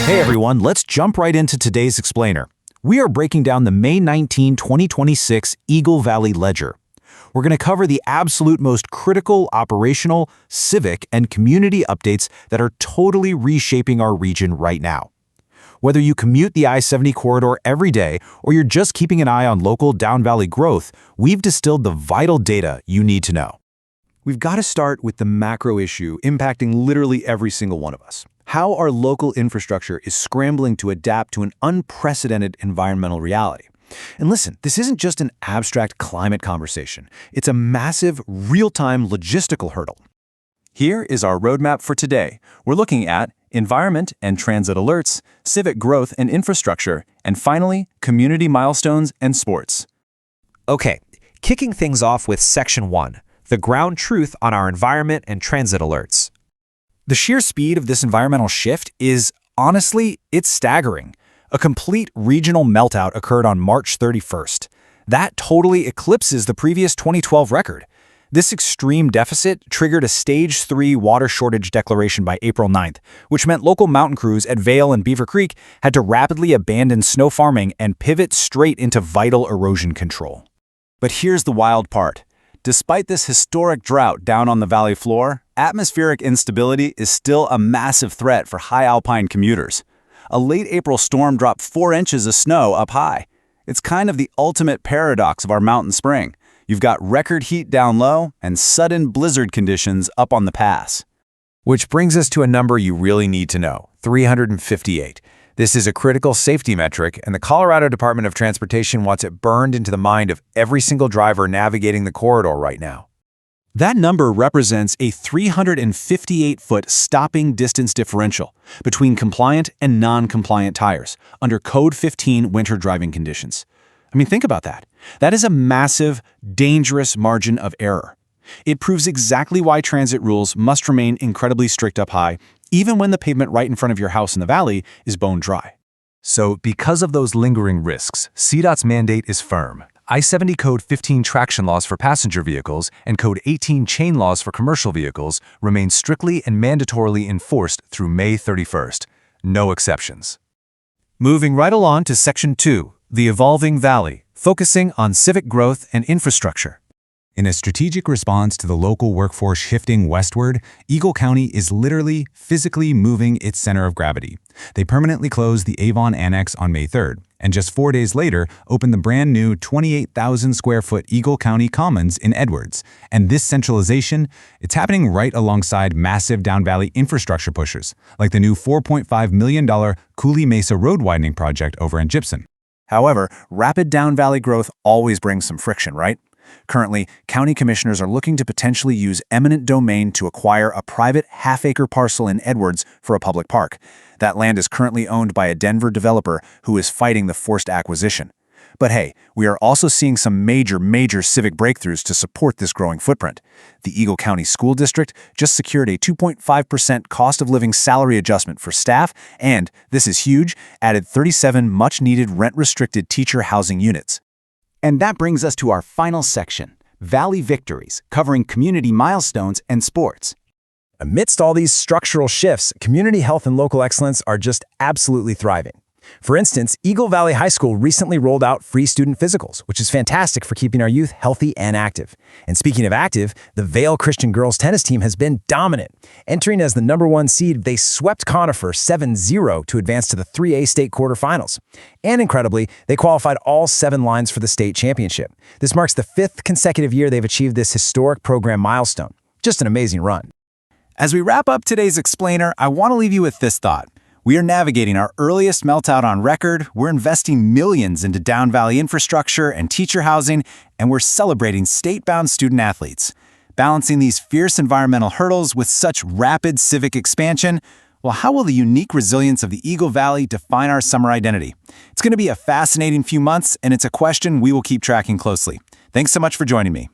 Hey everyone, let's jump right into today's explainer. We are breaking down the May 19, 2026 Eagle Valley Ledger. We're going to cover the absolute most critical operational, civic, and community updates that are totally reshaping our region right now. Whether you commute the I-70 corridor every day or you're just keeping an eye on local down valley growth, we've distilled the vital data you need to know. We've got to start with the macro issue impacting literally every single one of us. How our local infrastructure is scrambling to adapt to an unprecedented environmental reality. And listen, this isn't just an abstract climate conversation. It's a massive, real-time logistical hurdle. Here is our roadmap for today. We're looking at environment and transit alerts, civic growth and infrastructure, and finally, community milestones and sports. Okay, kicking things off with Section 1, the ground truth on our environment and transit alerts. The sheer speed of this environmental shift is, honestly, it's staggering. A complete regional meltdown occurred on March 31st. That totally eclipses the previous 2012 record. This extreme deficit triggered a Stage 3 water shortage declaration by April 9th, which meant local mountain crews at Vail and Beaver Creek had to rapidly abandon snow farming and pivot straight into vital erosion control. But here's the wild part. Despite this historic drought down on the valley floor, atmospheric instability is still a massive threat for high alpine commuters. A late April storm dropped 4 inches of snow up high. It's kind of the ultimate paradox of our mountain spring. You've got record heat down low and sudden blizzard conditions up on the pass. Which brings us to a number you really need to know, 358. This is a critical safety metric, and the Colorado Department of Transportation wants it burned into the mind of every single driver navigating the corridor right now. That number represents a 358-foot stopping distance differential between compliant and non-compliant tires under Code 15 winter driving conditions. I mean, think about that. That is a massive, dangerous margin of error. It proves exactly why transit rules must remain incredibly strict up high, even when the pavement right in front of your house in the valley is bone dry. So, because of those lingering risks, CDOT's mandate is firm. I-70 Code 15 traction laws for passenger vehicles and Code 18 chain laws for commercial vehicles remain strictly and mandatorily enforced through May 31st. No exceptions. Moving right along to Section 2, the Evolving Valley, focusing on civic growth and infrastructure. In a strategic response to the local workforce shifting westward, Eagle County is literally, physically moving its center of gravity. They permanently closed the Avon Annex on May 3rd, and just 4 days later opened the brand new 28,000-square-foot Eagle County Commons in Edwards. And this centralization, it's happening right alongside massive down valley infrastructure pushers, like the new $4.5 million Coulee Mesa road widening project over in Gypsum. However, rapid down valley growth always brings some friction, right? Currently, county commissioners are looking to potentially use eminent domain to acquire a private half-acre parcel in Edwards for a public park. That land is currently owned by a Denver developer who is fighting the forced acquisition. But hey, we are also seeing some major civic breakthroughs to support this growing footprint. The Eagle County School District just secured a 2.5% cost of living salary adjustment for staff and, this is huge, added 37 much-needed rent-restricted teacher housing units. And that brings us to our final section, Valley Victories, covering community milestones and sports. Amidst all these structural shifts, community health and local excellence are just absolutely thriving. For instance, Eagle Valley High School recently rolled out free student physicals, which is fantastic for keeping our youth healthy and active. And speaking of active, the Vail Christian girls tennis team has been dominant. Entering as the #1 seed, they swept Conifer 7-0 to advance to the 3A state quarterfinals. And incredibly, they qualified all 7 lines for the state championship. This marks the 5th consecutive year they've achieved this historic program milestone. Just an amazing run. As we wrap up today's explainer, I want to leave you with this thought. We are navigating our earliest meltdown on record, we're investing millions into down valley infrastructure and teacher housing, and we're celebrating state-bound student athletes. Balancing these fierce environmental hurdles with such rapid civic expansion, well, how will the unique resilience of the Eagle Valley define our summer identity? It's going to be a fascinating few months, and it's a question we will keep tracking closely. Thanks so much for joining me.